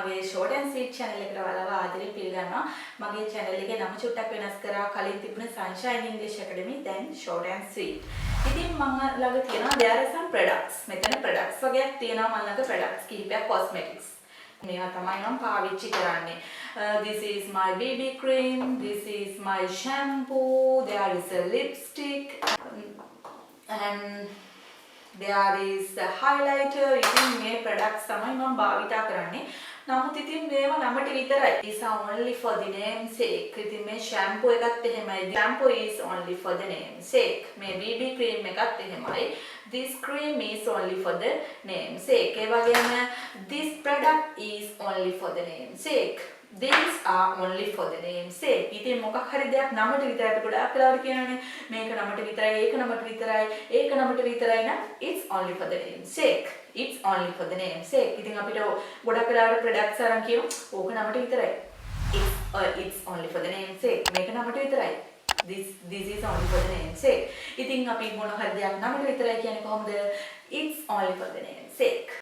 මගේ short and sweet channel එකට ඔයාලව ආදරෙන් පිළිගන්නවා. මගේ channel එකේ නම චුට්ටක් වෙනස් කරා. කලින් තිබුණ Sunshine English Academy දැන් short and sweet. ඉතින් මම ළඟ තියෙනවා there are some products. මෙතන products වගේක් තියෙනවා මම ළඟ products කිහිපයක් cosmetics. මේවා තමයි මම පාවිච්චි කරන්නේ. This is my BB cream, this is my shampoo, there is a lipstick and there is a highlighter. ඉතින් මේ products තමයි මම භාවිතා කරන්නේ. නමුත් ඉතින් මේවා නමට විතරයි. These are only for the name sake. ඉතින් මේ shampoo එකත් එහෙමයි. Shampoo is only for the name sake. මේ BB cream එකත් එහෙමයි. This cream is only for the name sake. ඒ වගේම this product is only for the name sake. These are only for the name sake. ඉතින් මොකක් හරි දෙයක් නමට විතරයි අපි ගොඩාක් වෙලාවට කියනනේ මේක නමට විතරයි ඒක නමට විතරයි ඒක නමට විතරයි නම් it's only for the name sake. It's only for the name sake. ඉතින් අපිට ගොඩාක් වෙලාවට products අරන් කියමු ඕක නමට විතරයි. It's only for the name sake. මේක නමට විතරයි. This is only for the name sake. ඉතින් අපි මොන හරි දෙයක් නමට විතරයි කියන්නේ කොහොමද? It's only for the name sake.